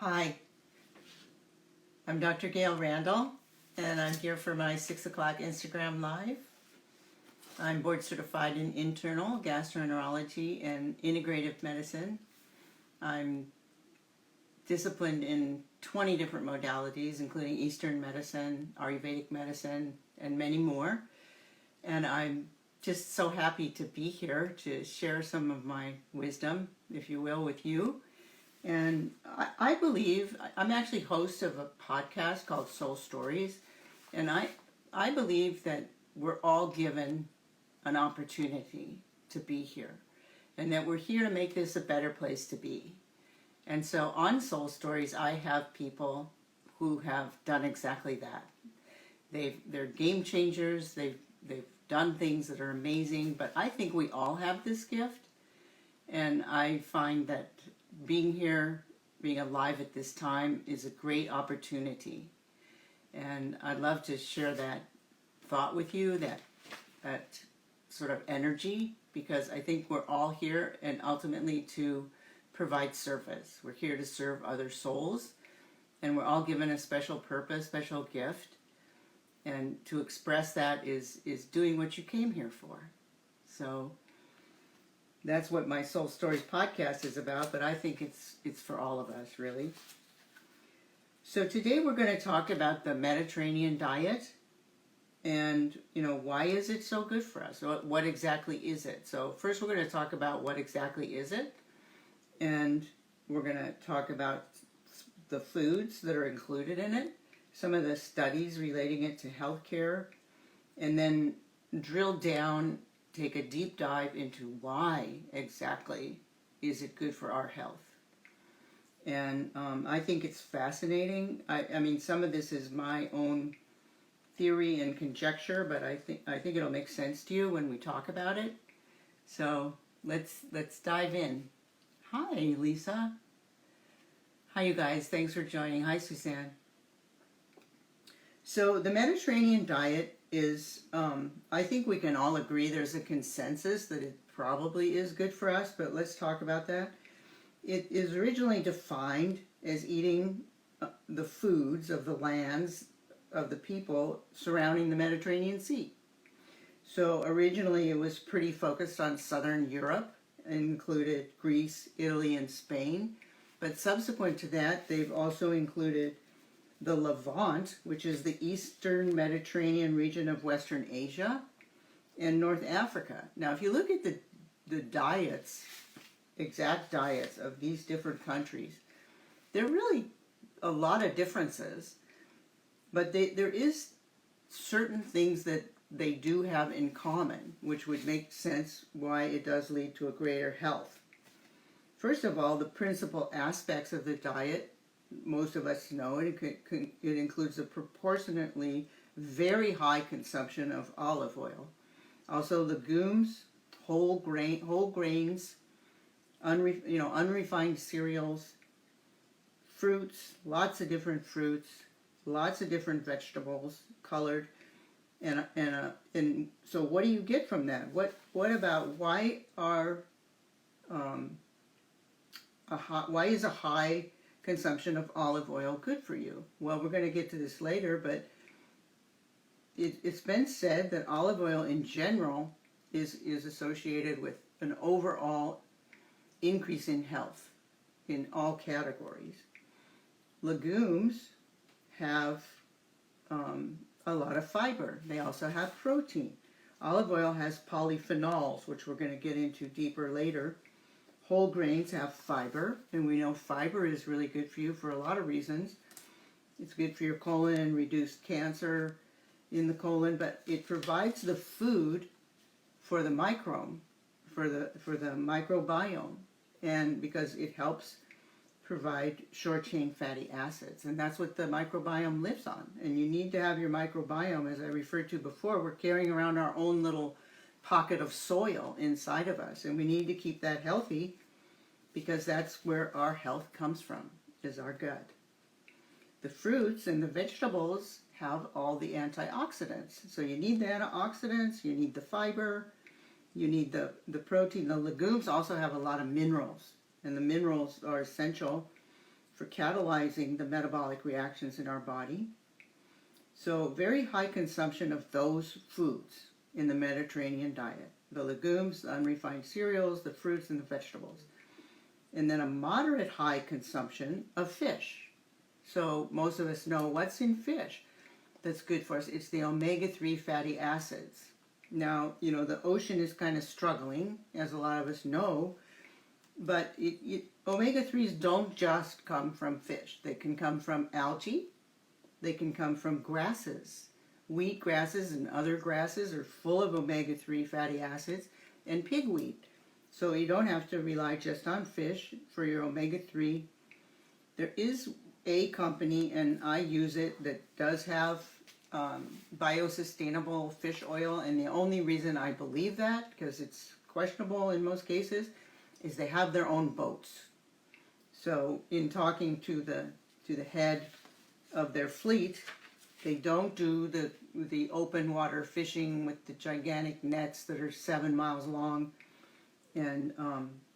Hi, I'm Dr. Randall, and I'm here for my 6 o'clock Instagram Live. I'm board certified in internal gastroenterology and integrative medicine. I'm disciplined in 20 different modalities, including Eastern medicine, Ayurvedic medicine, and many more. And I'm just so happy to be here to share some of my wisdom, if you will, with you. And I believe, I'm actually host of a podcast called Soul Stories, and I believe that we're all given an opportunity to be here, and that we're here to make this a better place to be. And so on Soul Stories, I have people who have done exactly that. They're game changers, they've done things that are amazing, but I think we all have this gift, and I find that being here, being alive at this time is a great opportunity. And I'd love to share that thought with you, that sort of energy, because I think we're all here and ultimately to provide service. We're here to serve other souls, and we're all given a special purpose, special gift. And to express that is doing what you came here for. So that's what my Soul Stories podcast is about, but I think it's for all of us, really. So today we're going to talk about the Mediterranean diet, and why is it so good for us? What exactly is it? So first we're going to talk about what exactly is it, and we're going to talk about the foods that are included in it, some of the studies relating it to healthcare, and then drill down, take a deep dive into why exactly is it good for our health. And I think it's fascinating. I mean, some of this is my own theory and conjecture, but I think it'll make sense to you when we talk about it. So let's dive in. Hi, Lisa. Hi, you guys. Thanks for joining. Hi, Suzanne. So the Mediterranean diet is, I think we can all agree there's a consensus that it probably is good for us, but let's talk about that. It is originally defined as eating the foods of the lands of the people surrounding the Mediterranean Sea. So originally it was pretty focused on southern Europe and included Greece, Italy, and Spain. But subsequent to that, they've also included the Levant, which is the eastern Mediterranean region of Western Asia, and North Africa. Now, if you look at the diets, exact diets of these different countries, there are really a lot of differences, but there is certain things that they do have in common, which would make sense why it does lead to a greater health. First of all, the principal aspects of the diet, most of us know it includes a proportionately very high consumption of olive oil. Also legumes, whole grains, unrefined cereals, fruits, lots of different fruits, lots of different vegetables, colored, and so what do you get from that? What about why is a high consumption of olive oil good for you? Well, we're going to get to this later, but it's been said that olive oil in general is associated with an overall increase in health in all categories. Legumes have a lot of fiber. They also have protein. Olive oil has polyphenols, which we're going to get into deeper later. Whole grains have fiber, and we know fiber is really good for you for a lot of reasons. It's good for your colon and reduce cancer in the colon, but it provides the food for the microbiome, and because it helps provide short-chain fatty acids, and that's what the microbiome lives on. And you need to have your microbiome, as I referred to before. We're carrying around our own little pocket of soil inside of us, and we need to keep that healthy because that's where our health comes from, is our gut. The fruits and the vegetables have all the antioxidants. So you need the antioxidants, you need the fiber, you need the protein. The legumes also have a lot of minerals, and the minerals are essential for catalyzing the metabolic reactions in our body. So very high consumption of those foods in the Mediterranean diet. The legumes, the unrefined cereals, the fruits, and the vegetables. And then a moderate high consumption of fish. So most of us know what's in fish that's good for us. It's the omega-3 fatty acids. Now, the ocean is kind of struggling, as a lot of us know, but omega-3s don't just come from fish. They can come from algae. They can come from grasses. Wheat grasses and other grasses are full of omega-3 fatty acids, and pigweed. So you don't have to rely just on fish for your omega-3. There is a company, and I use it, that does have biosustainable fish oil, and the only reason I believe that, because it's questionable in most cases, is they have their own boats. So in talking to the head of their fleet, they don't do the open water fishing with the gigantic nets that are 7 miles long, and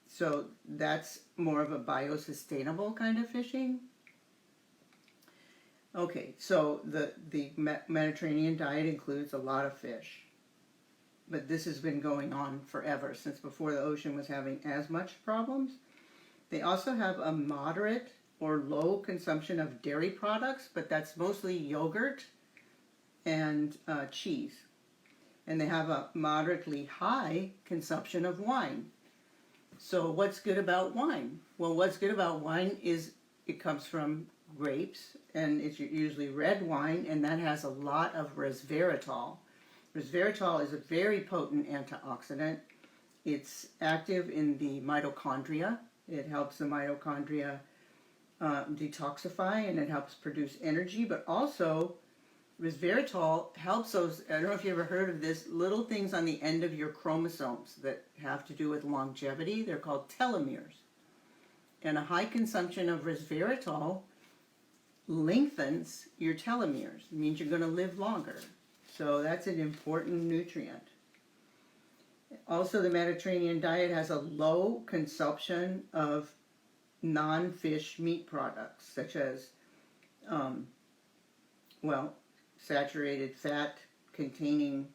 so that's more of a biosustainable kind of fishing. Okay, so the Mediterranean diet includes a lot of fish, but this has been going on forever, since before the ocean was having as much problems. They also have a moderate or low consumption of dairy products, but that's mostly yogurt and cheese. And they have a moderately high consumption of wine. So what's good about wine? Well, what's good about wine is it comes from grapes, and it's usually red wine, and that has a lot of resveratrol. Resveratrol is a very potent antioxidant. It's active in the mitochondria. It helps the mitochondria detoxify, and it helps produce energy, but also resveratrol helps those, I don't know if you ever heard of this, little things on the end of your chromosomes that have to do with longevity. They're called telomeres. And a high consumption of resveratrol lengthens your telomeres. It means you're going to live longer. So that's an important nutrient. Also, the Mediterranean diet has a low consumption of non-fish meat products, such as, saturated fat containing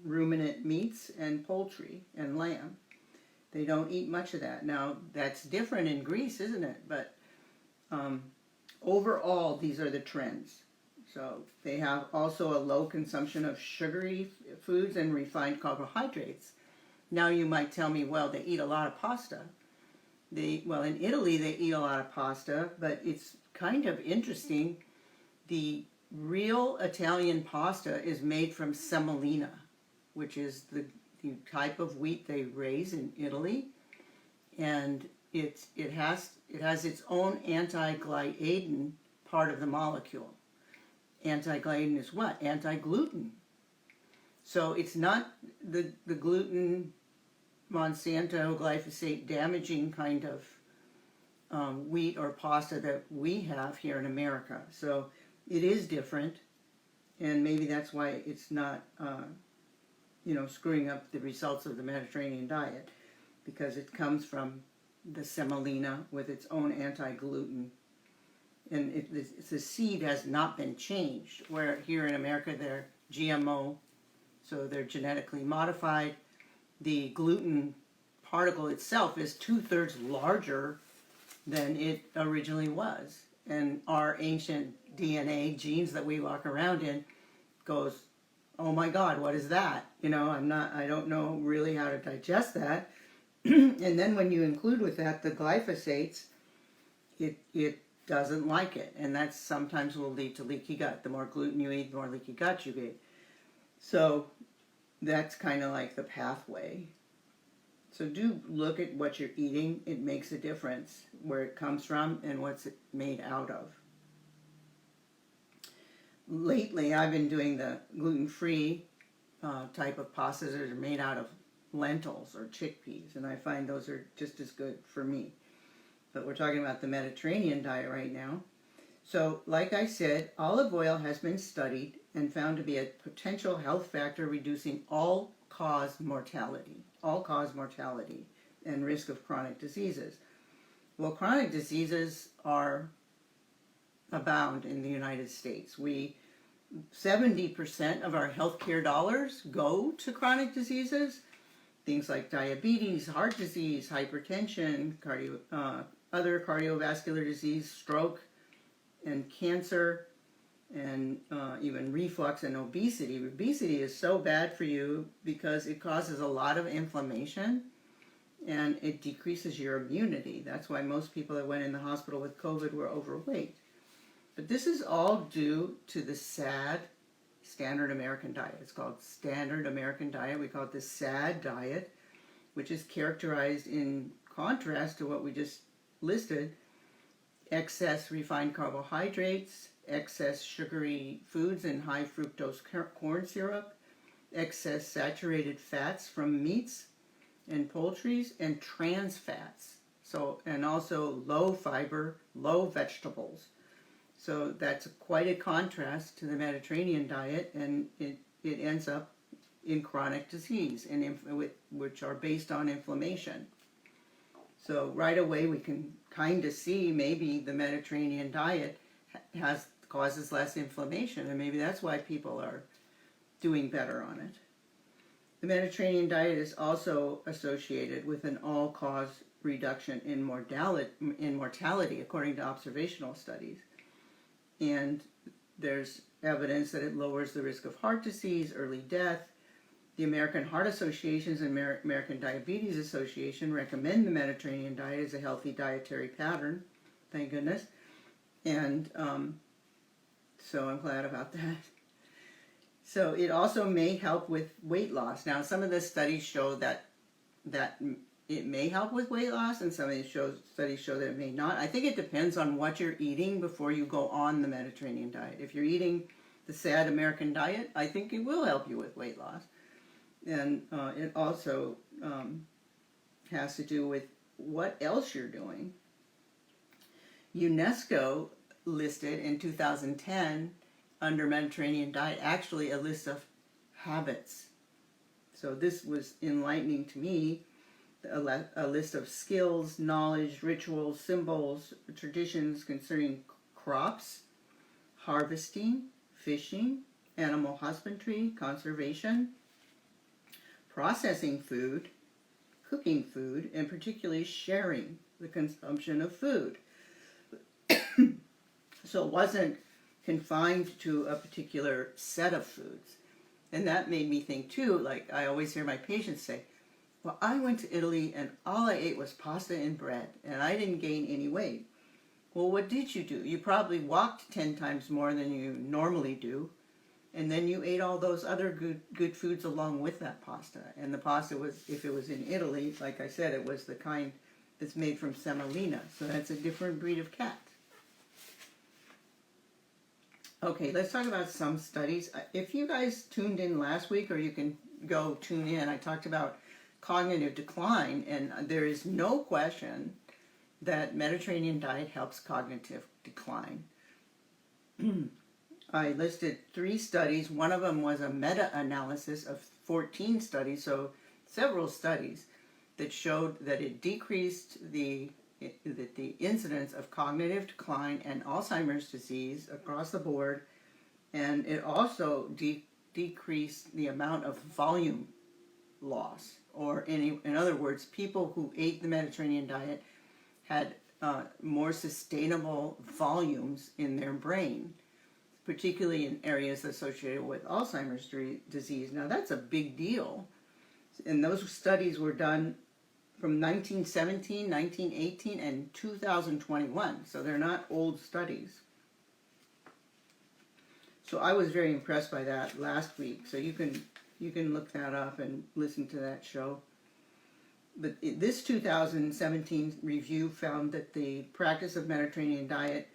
ruminant meats and poultry and lamb. They don't eat much of that. Now, that's different in Greece, isn't it? But overall, these are the trends. So they have also a low consumption of sugary foods and refined carbohydrates. Now you might tell me, well, they eat a lot of pasta. In Italy they eat a lot of pasta, but it's kind of interesting. The real Italian pasta is made from semolina, which is the type of wheat they raise in Italy, and it has its own anti-gliadin part of the molecule. Anti-gliadin is what? Anti-gluten. So it's not the gluten, Monsanto, glyphosate damaging kind of wheat or pasta that we have here in America. So it is different, and maybe that's why it's not screwing up the results of the Mediterranean diet, because it comes from the semolina with its own anti-gluten. And the seed has not been changed, where here in America they're GMO, so they're genetically modified. The gluten particle itself is 2/3 larger than it originally was. And our ancient DNA genes that we walk around in goes, oh my God, what is that? I don't know really how to digest that. And then when you include with that the glyphosates, it doesn't like it. And that sometimes will lead to leaky gut. The more gluten you eat, the more leaky gut you get. So that's kind of like the pathway. So do look at what you're eating. It makes a difference where it comes from and what's it made out of. Lately, I've been doing the gluten-free type of pastas that are made out of lentils or chickpeas, and I find those are just as good for me. But we're talking about the Mediterranean diet right now. So, like I said, olive oil has been studied and found to be a potential health factor reducing all-cause mortality and risk of chronic diseases. Well, chronic diseases are abound in the United States. 70% of our healthcare dollars go to chronic diseases, things like diabetes, heart disease, hypertension, other cardiovascular disease, stroke, and cancer, and even reflux and obesity. Obesity is so bad for you because it causes a lot of inflammation and it decreases your immunity. That's why most people that went in the hospital with COVID were overweight. But this is all due to the SAD, Standard American Diet. It's called Standard American Diet. We call it the SAD diet, which is characterized in contrast to what we just listed: excess refined carbohydrates, excess sugary foods and high fructose corn syrup, excess saturated fats from meats and poultries, and trans fats. So, and also low fiber, low vegetables. So that's quite a contrast to the Mediterranean diet, and it ends up in chronic disease, which are based on inflammation. So right away we can kind of see maybe the Mediterranean diet causes less inflammation, and maybe that's why people are doing better on it. The Mediterranean diet is also associated with an all-cause reduction in mortality, according to observational studies. And there's evidence that it lowers the risk of heart disease, early death. The American Heart Association and American Diabetes Association recommend the Mediterranean diet as a healthy dietary pattern, thank goodness. And so I'm glad about that. So it also may help with weight loss. Now, some of the studies show that it may help with weight loss, and some of these studies show that it may not. I think it depends on what you're eating before you go on the Mediterranean diet. If you're eating the SAD American diet, I think it will help you with weight loss. And it also has to do with what else you're doing. UNESCO listed in 2010 under Mediterranean diet actually a list of habits. So this was enlightening to me. A list of skills, knowledge, rituals, symbols, traditions concerning crops, harvesting, fishing, animal husbandry, conservation, processing food, cooking food, and particularly sharing the consumption of food. So it wasn't confined to a particular set of foods. And that made me think too, like I always hear my patients say, well, I went to Italy and all I ate was pasta and bread and I didn't gain any weight. Well, what did you do? You probably walked 10 times more than you normally do, and then you ate all those other good foods along with that pasta. And the pasta was, if it was in Italy, like I said, it was the kind that's made from semolina, so that's a different breed of cat. Okay, let's talk about some studies. If you guys tuned in last week, or you can go tune in, I talked about cognitive decline, and there is no question that Mediterranean diet helps cognitive decline. I listed 3 studies. One of them was a meta-analysis of 14 studies, so several studies that showed that it decreased the incidence of cognitive decline and Alzheimer's disease across the board, and it also decreased the amount of volume loss, or in other words, people who ate the Mediterranean diet had more sustainable volumes in their brain, particularly in areas associated with Alzheimer's disease. Now that's a big deal, and those studies were done from 1917, 1918, and 2021, so they're not old studies. So I was very impressed by that last week, so you can look that up and listen to that show. But this 2017 review found that the practice of Mediterranean diet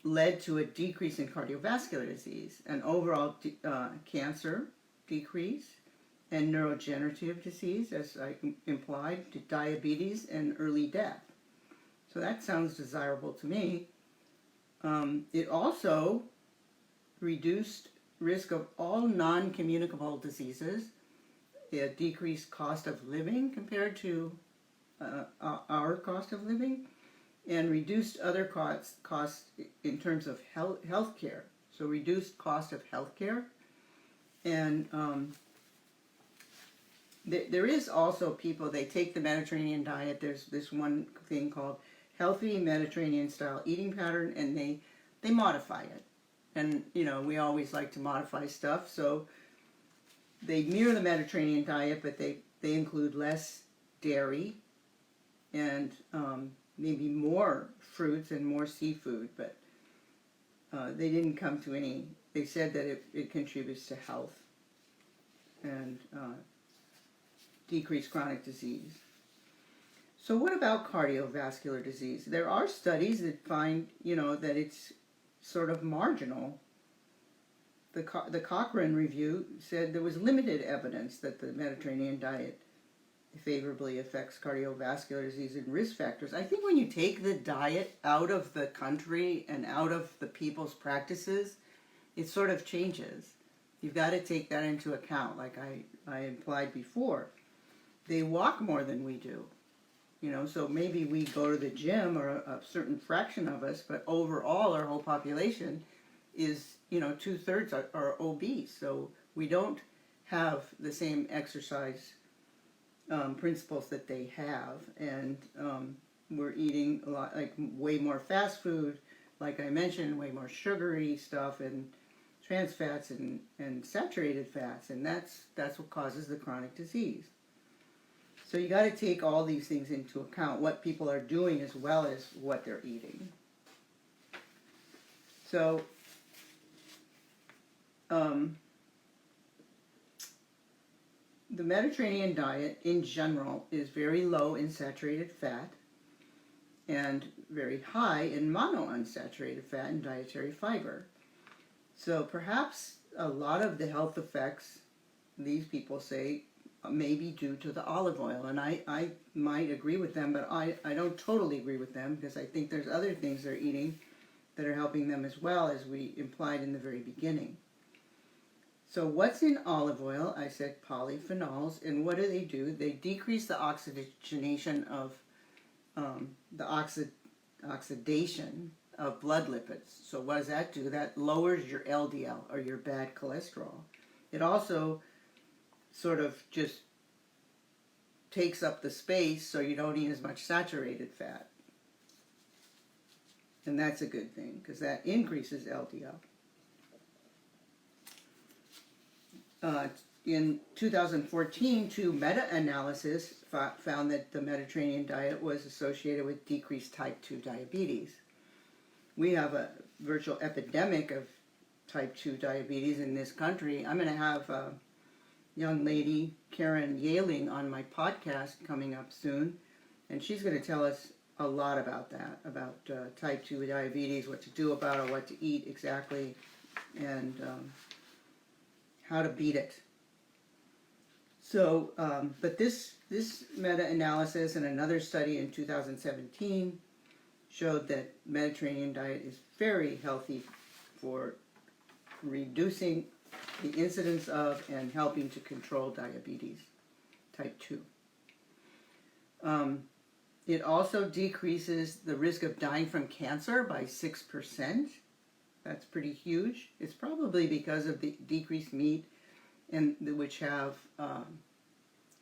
led to a decrease in cardiovascular disease, an overall cancer decrease, and neurodegenerative disease, as I implied, to diabetes and early death. So that sounds desirable to me. It also reduced risk of all non-communicable diseases, a decreased cost of living compared to our cost of living, and reduced other costs in terms of health care. So reduced cost of health care. And there is also people, they take the Mediterranean diet. There's this one thing called healthy Mediterranean style eating pattern, and they modify it. And, we always like to modify stuff. So they mirror the Mediterranean diet, but they include less dairy and maybe more fruits and more seafood. But they didn't come to any, they said that it contributes to health and decrease chronic disease. So what about cardiovascular disease? There are studies that find, that it's sort of marginal. The Cochrane review said there was limited evidence that the Mediterranean diet favorably affects cardiovascular disease and risk factors. I think when you take the diet out of the country and out of the people's practices, it sort of changes. You've got to take that into account, like I implied before. They walk more than we do, so maybe we go to the gym, or a certain fraction of us, but overall our whole population is, 2/3 are obese. So we don't have the same exercise principles that they have, and we're eating a lot, like way more fast food, like I mentioned, way more sugary stuff and trans fats and saturated fats, and that's what causes the chronic disease. So you got to take all these things into account, what people are doing as well as what they're eating. So the Mediterranean diet in general is very low in saturated fat and very high in monounsaturated fat and dietary fiber. So perhaps a lot of the health effects, these people say, may be due to the olive oil. And I might agree with them, but I don't totally agree with them, because I think there's other things they're eating that are helping them as well, as we implied in the very beginning. So what's in olive oil? I said polyphenols. And what do? They decrease the oxygenation of the oxidation of blood lipids. So what does that do? That lowers your LDL, or your bad cholesterol. It also sort of just takes up the space, so you don't eat as much saturated fat. And that's a good thing, because that increases LDL. In 2014, two meta-analyses found that the Mediterranean diet was associated with decreased type 2 diabetes. We have a virtual epidemic of type 2 diabetes in this country. I'm going to have a young lady, Karen Yaling, on my podcast coming up soon, and she's going to tell us a lot about that, about type 2 diabetes, what to do about it, what to eat exactly, and how to beat it. So, but this meta-analysis and another study in 2017 showed that Mediterranean diet is very healthy for reducing the incidence of and helping to control diabetes type 2. It also decreases the risk of dying from cancer by 6%. That's pretty huge. It's probably because of the decreased meat, and which have,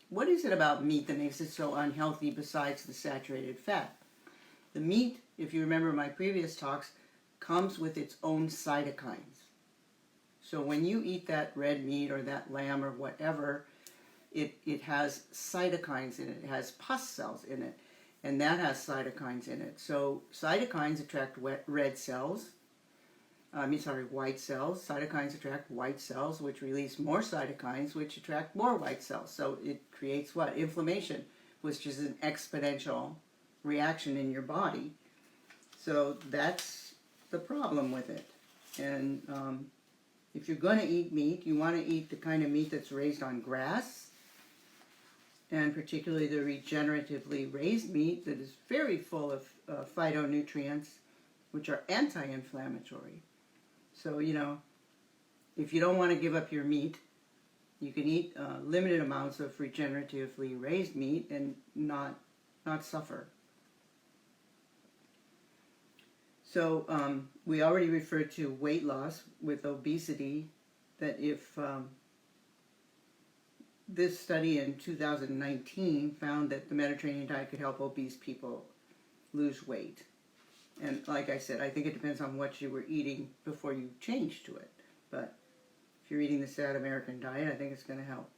what is it about meat that makes it so unhealthy besides the saturated fat? The meat, if you remember my previous talks, comes with its own cytokines. So when you eat that red meat or that lamb or whatever, it has cytokines in it. It has pus cells in it, and that has cytokines in it. So cytokines attract white cells. Cytokines attract white cells, which release more cytokines, which attract more white cells. So it creates what? Inflammation, which is an exponential reaction in your body. So that's the problem with it. And if you're going to eat meat, you want to eat the kind of meat that's raised on grass, and particularly the regeneratively raised meat that is very full of phytonutrients, which are anti-inflammatory. So, if you don't want to give up your meat, you can eat limited amounts of regeneratively raised meat and not suffer. So we already referred to weight loss with obesity, that if this study in 2019 found that the Mediterranean diet could help obese people lose weight. And like I said, I think it depends on what you were eating before you changed to it. But if you're eating the South American diet, I think it's going to help.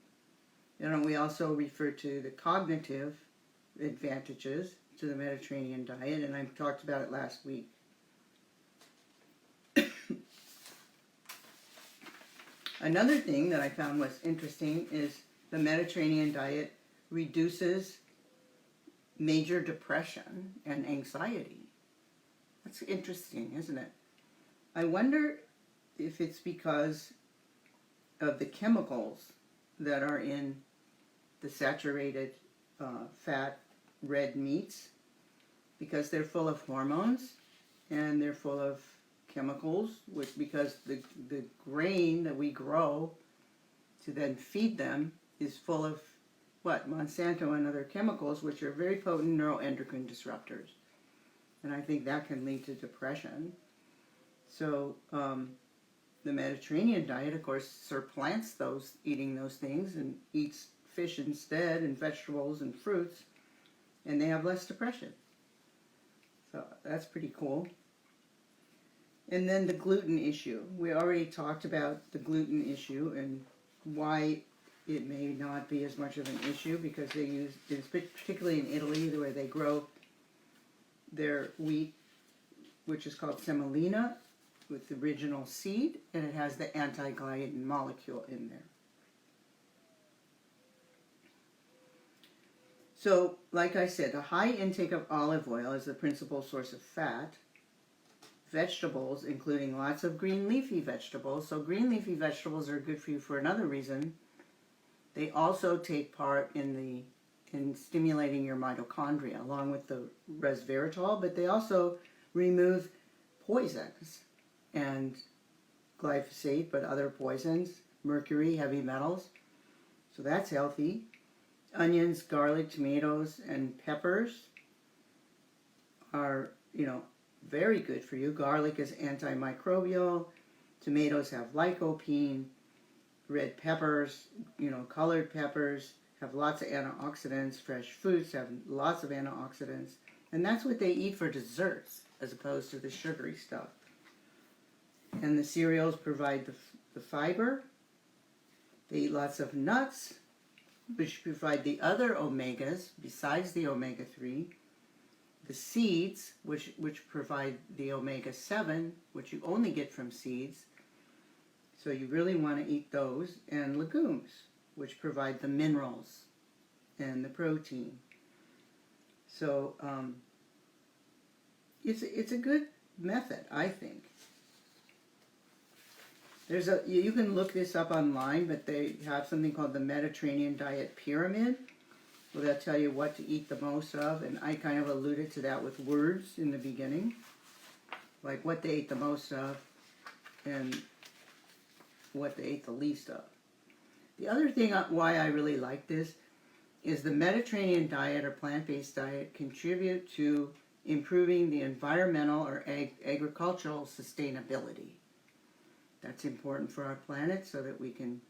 And we also refer to the cognitive advantages to the Mediterranean diet, and I talked about it last week. Another thing that I found was interesting is the Mediterranean diet reduces major depression and anxiety. That's interesting, isn't it? I wonder if it's because of the chemicals that are in the saturated fat red meats, because they're full of hormones and they're full of chemicals, which, because the grain that we grow to then feed them is full of what? Monsanto and other chemicals, which are very potent neuroendocrine disruptors. And I think that can lead to depression. So the Mediterranean diet, of course, supplants eating those things and eats fish instead and vegetables and fruits, and they have less depression. So that's pretty cool. And then the gluten issue. We already talked about the gluten issue and why it may not be as much of an issue, because they use, particularly in Italy, where they grow their wheat, which is called semolina, with the original seed, and it has the anti-gliadin molecule in there. So, like I said, a high intake of olive oil is the principal source of fat. Vegetables, including lots of green leafy vegetables. So green leafy vegetables are good for you for another reason. They also take part in stimulating your mitochondria, along with the resveratrol, but they also remove poisons and glyphosate, but other poisons, mercury, heavy metals. So that's healthy. Onions, garlic, tomatoes, and peppers are, very good for you. Garlic is antimicrobial. Tomatoes have lycopene. Red peppers, colored peppers have lots of antioxidants. Fresh fruits have lots of antioxidants. And that's what they eat for desserts, as opposed to the sugary stuff. And the cereals provide the fiber. They eat lots of nuts, which provide the other omegas besides the omega-3. The seeds, which provide the omega-7, which you only get from seeds. So you really want to eat those. And legumes, which provide the minerals and the protein. So it's a good method, I think. You can look this up online, but they have something called the Mediterranean Diet Pyramid, where they'll tell you what to eat the most of, and I kind of alluded to that with words in the beginning, like what they ate the most of and what they ate the least of. The other thing why I really like this is the Mediterranean diet or plant-based diet contribute to improving the environmental or agricultural sustainability. That's important for our planet, so that we can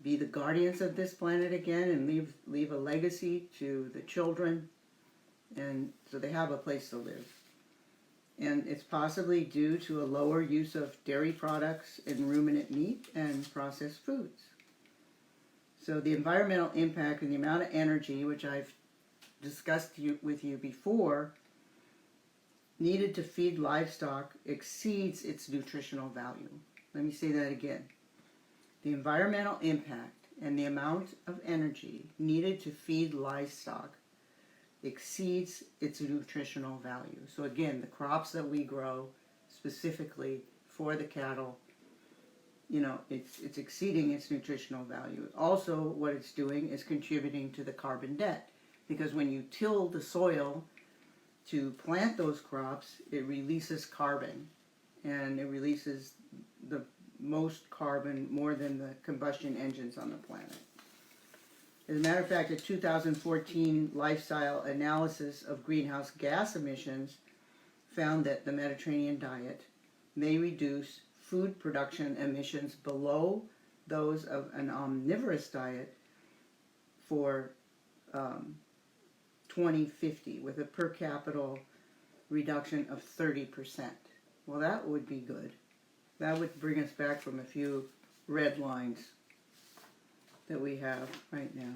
be the guardians of this planet again and leave a legacy to the children, and so they have a place to live. And it's possibly due to a lower use of dairy products and ruminant meat and processed foods. So the environmental impact and the amount of energy, which I've discussed with you before, needed to feed livestock exceeds its nutritional value. Let me say that again. The environmental impact and the amount of energy needed to feed livestock exceeds its nutritional value. So again, the crops that we grow specifically for the cattle, it's exceeding its nutritional value. Also, what it's doing is contributing to the carbon debt, because when you till the soil to plant those crops, it releases carbon, and it releases the most carbon, more than the combustion engines on the planet. As a matter of fact, a 2014 lifestyle analysis of greenhouse gas emissions found that the Mediterranean diet may reduce food production emissions below those of an omnivorous diet for 2050 with a per capita reduction of 30%. Well, that would be good. That would bring us back from a few red lines that we have right now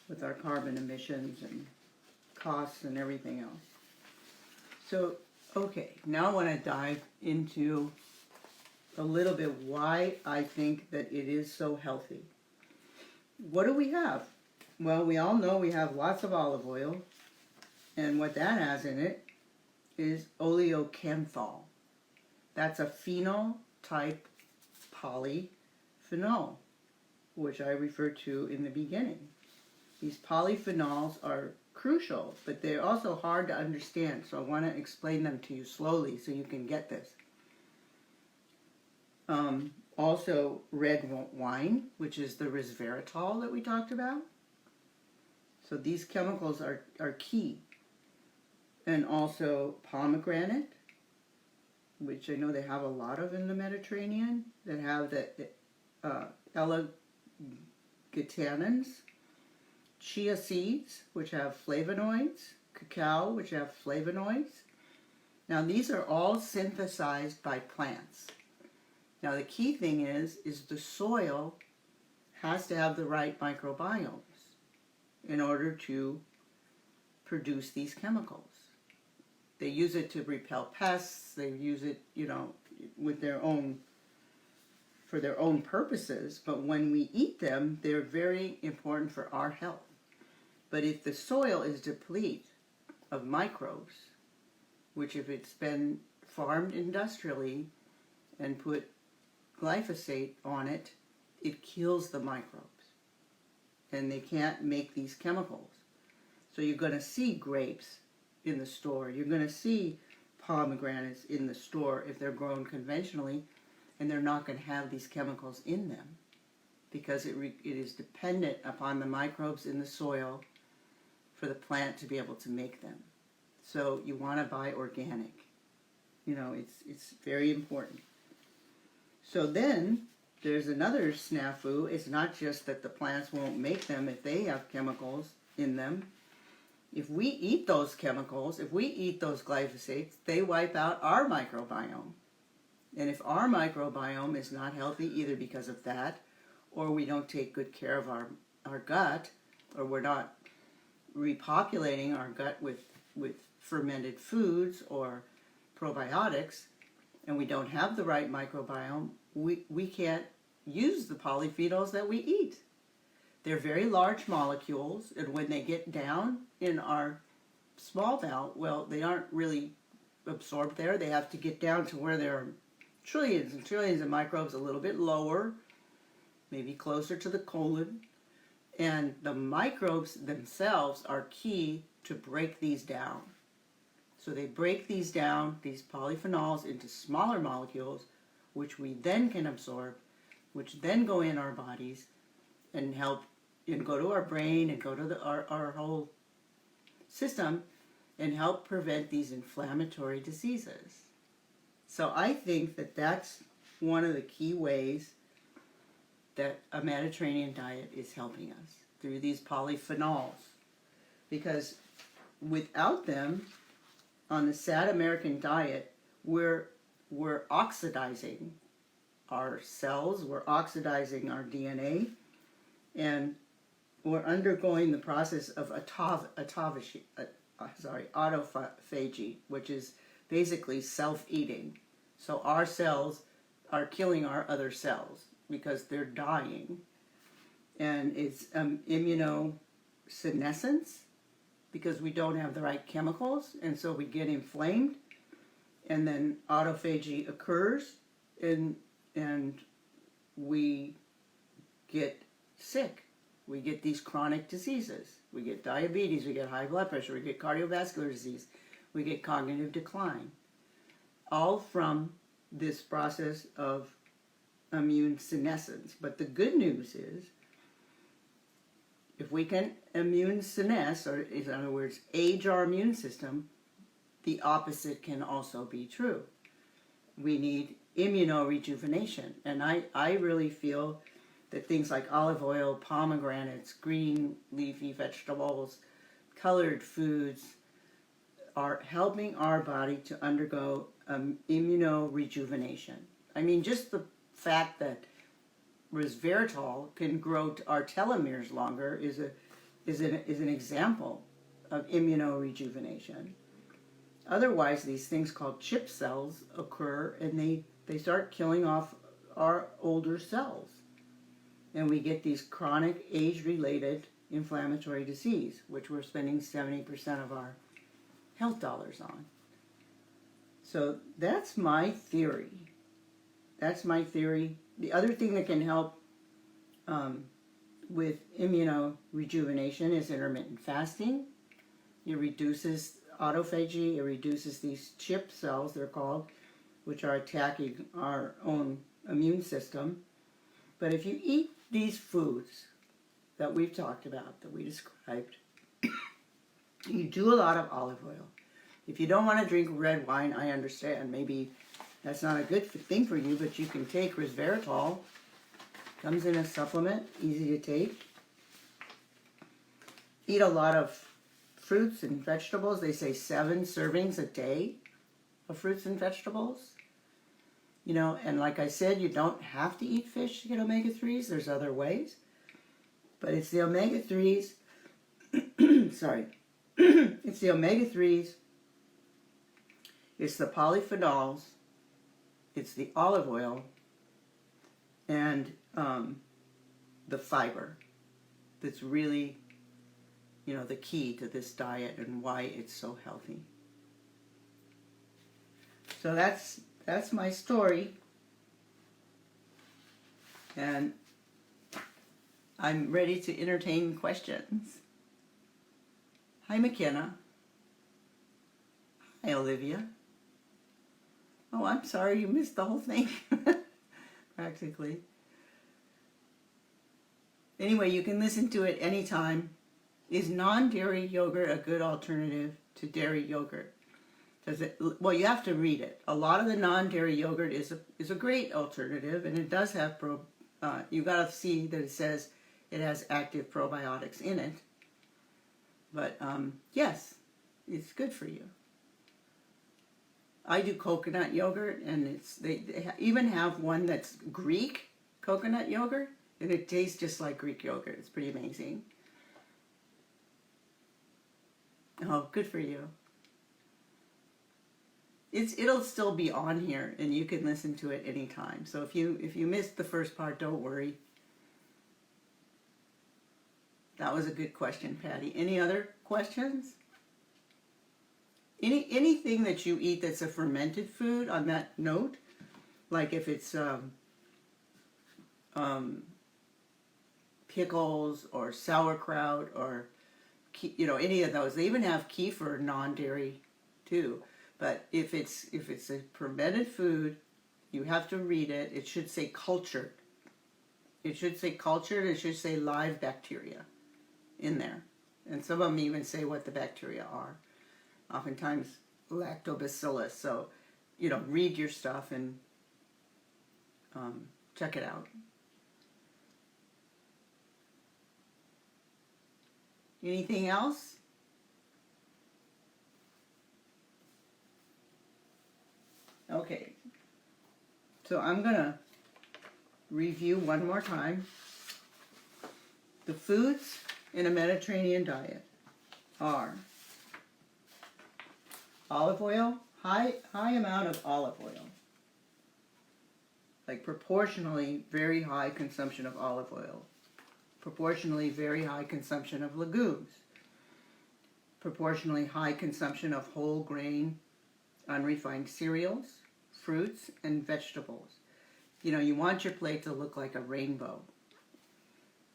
with our carbon emissions and costs and everything else. So, okay, now I want to dive into a little bit why I think that it is so healthy. What do we have? Well, we all know we have lots of olive oil, and what that has in it is oleocanthal. That's a phenol-type polyphenol, which I referred to in the beginning. These polyphenols are crucial, but they're also hard to understand, so I want to explain them to you slowly so you can get this. Also, red wine, which is the resveratrol that we talked about. So these chemicals are key. And also pomegranate, which I know they have a lot of in the Mediterranean, that have the L-glutanins, chia seeds, which have flavonoids, cacao, which have flavonoids. Now these are all synthesized by plants. Now the key thing is the soil has to have the right microbiomes in order to produce these chemicals. They use it to repel pests, they use it, with for their own purposes, but when we eat them, they're very important for our health. But if the soil is depleted of microbes, which if it's been farmed industrially and put glyphosate on it, it kills the microbes. And they can't make these chemicals. So you're going to see grapes in the store. You're going to see pomegranates in the store if they're grown conventionally, and they're not going to have these chemicals in them because it is dependent upon the microbes in the soil for the plant to be able to make them. So you want to buy organic. It's very important. So then there's another snafu. It's not just that the plants won't make them if they have chemicals in them. If we eat those chemicals, if we eat those glyphosates, they wipe out our microbiome. And if our microbiome is not healthy either because of that, or we don't take good care of our gut, or we're not repopulating our gut with fermented foods or probiotics, and we don't have the right microbiome, we can't use the polyphenols that we eat. They're very large molecules, and when they get down in our small bowel, well, they aren't really absorbed there. They have to get down to where there are trillions and trillions of microbes, a little bit lower, maybe closer to the colon. And the microbes themselves are key to break these down. So they break these down, these polyphenols, into smaller molecules, which we then can absorb, which then go in our bodies and help and go to our brain and go to our whole system and help prevent these inflammatory diseases. So I think that that's one of the key ways that a Mediterranean diet is helping us, through these polyphenols. Because without them, on the sad American diet, we're oxidizing our cells, we're oxidizing our DNA, and we're undergoing the process of autophagy, which is basically self-eating. So our cells are killing our other cells because they're dying. And it's immunosenescence, because we don't have the right chemicals, and so we get inflamed, and then autophagy occurs, and we get sick. We get these chronic diseases. We get diabetes, we get high blood pressure, we get cardiovascular disease, we get cognitive decline. All from this process of immune senescence. But the good news is, if we can immune senesce, or in other words, age our immune system, the opposite can also be true. We need immunorejuvenation. And I really feel that things like olive oil, pomegranates, green leafy vegetables, colored foods are helping our body to undergo immunorejuvenation. I mean, just the fact that resveratrol can grow our telomeres longer is an example of immunorejuvenation. Otherwise, these things called chip cells occur, and they start killing off our older cells. And we get these chronic age-related inflammatory disease, which we're spending 70% of our health dollars on. So that's my theory. That's my theory. The other thing that can help with immunorejuvenation is intermittent fasting. It reduces autophagy. It reduces these chip cells, they're called, which are attacking our own immune system. But if you eat these foods that we've talked about, that we described, you do a lot of olive oil. If you don't want to drink red wine, I understand. Maybe that's not a good thing for you, but you can take resveratrol. Comes in a supplement, easy to take. Eat a lot of fruits and vegetables. They say 7 servings a day of fruits and vegetables. You know, and like I said, you don't have to eat fish to get omega-3s. There's other ways. But it's the omega-3s. Sorry. It's the omega-3s. It's the polyphenols. It's the olive oil. And the fiber. That's really, you know, the key to this diet and why it's so healthy. So that's my story. And I'm ready to entertain questions. Hi, McKenna. Hi, Olivia. Oh, I'm sorry you missed the whole thing. Practically. Anyway, you can listen to it anytime. Is non-dairy yogurt a good alternative to dairy yogurt? Does it? Well, you have to read it. A lot of the non-dairy yogurt is a great alternative, and it does have you got to see that it says it has active probiotics in it. But yes, it's good for you. I do coconut yogurt, and they even have one that's Greek coconut yogurt, and it tastes just like Greek yogurt. It's pretty amazing. Oh, good for you. It'll still be on here, and you can listen to it anytime. So if you missed the first part, don't worry. That was a good question, Patty. Any other questions? Anything that you eat that's a fermented food on that note, like if it's pickles or sauerkraut or any of those. They even have kefir non-dairy too. But if it's a fermented food, you have to read it. It should say cultured. It should say cultured. It should say live bacteria in there. And some of them even say what the bacteria are. Oftentimes lactobacillus. So, read your stuff and check it out. Anything else? Okay. So I'm going to review one more time. The foods in a Mediterranean diet are olive oil, high amount of olive oil. Like proportionally very high consumption of olive oil. Proportionally very high consumption of legumes. Proportionally high consumption of whole grain, unrefined cereals, fruits, and vegetables. You want your plate to look like a rainbow.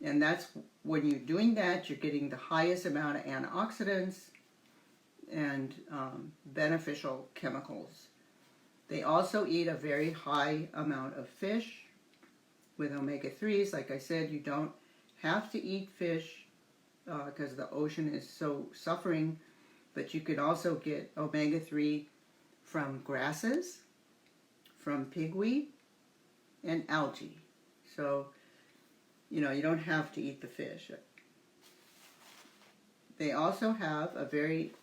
And that's when you're doing that, you're getting the highest amount of antioxidants and beneficial chemicals. They also eat a very high amount of fish with omega-3s. Like I said, you don't have to eat fish because the ocean is so suffering but you can also get omega-3 from grasses, from pigweed, and algae. So, you don't have to eat the fish. They also have a very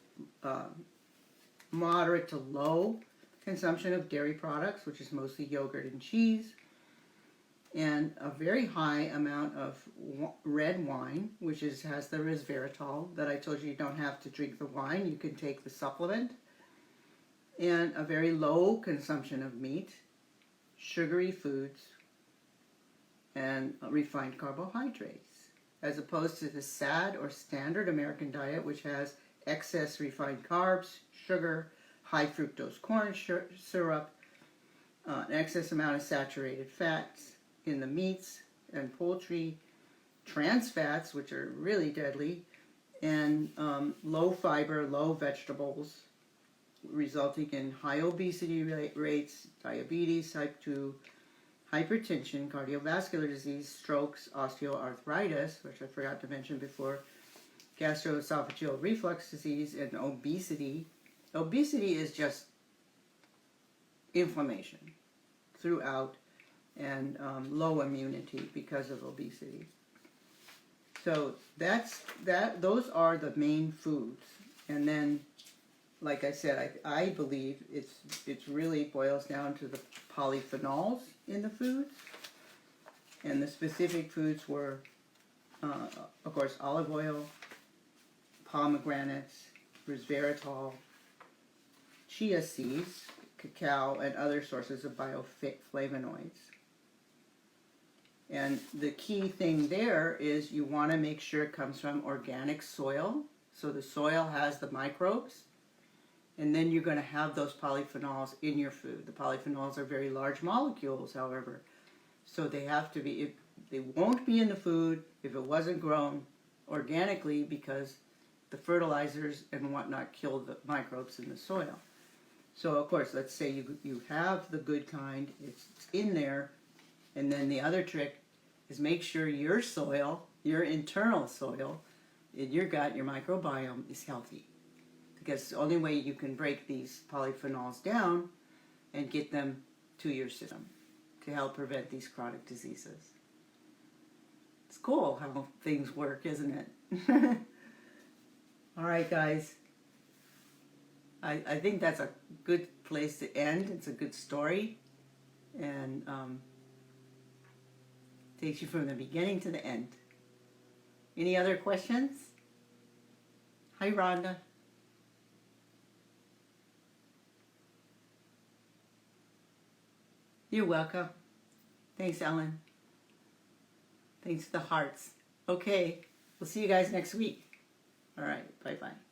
moderate to low consumption of dairy products, which is mostly yogurt and cheese, and a very high amount of red wine, which has the resveratrol that I told you don't have to drink the wine, you can take the supplement, and a very low consumption of meat, sugary foods, and refined carbohydrates, as opposed to the SAD or standard American diet, which has excess refined carbs, sugar, high fructose corn syrup, an excess amount of saturated fats in the meats and poultry, trans fats, which are really deadly, and low fiber, low vegetables, resulting in high obesity rates, diabetes, type 2, hypertension, cardiovascular disease, strokes, osteoarthritis, which I forgot to mention before, gastroesophageal reflux disease, and obesity. Obesity is just inflammation throughout, and low immunity because of obesity. So those are the main foods. And then, like I said, I believe it really boils down to the polyphenols in the foods. And the specific foods were, of course, olive oil, pomegranates, resveratrol, chia seeds, cacao, and other sources of bioflavonoids. And the key thing there is you want to make sure it comes from organic soil, so the soil has the microbes, and then you're going to have those polyphenols in your food. The polyphenols are very large molecules, however, so they have to be, they won't be in the food if it wasn't grown organically, because the fertilizers and whatnot kill the microbes in the soil. So of course, let's say you have the good kind, it's in there, and then the other trick is make sure your soil, your internal soil, in your gut, your microbiome is healthy. Because it's the only way you can break these polyphenols down and get them to your system to help prevent these chronic diseases. It's cool how things work, isn't it? All right, guys. I think that's a good place to end. It's a good story. And takes you from the beginning to the end. Any other questions? Hi, Rhonda. You're welcome. Thanks, Ellen. Thanks for the hearts. Okay, we'll see you guys next week. All right, bye-bye.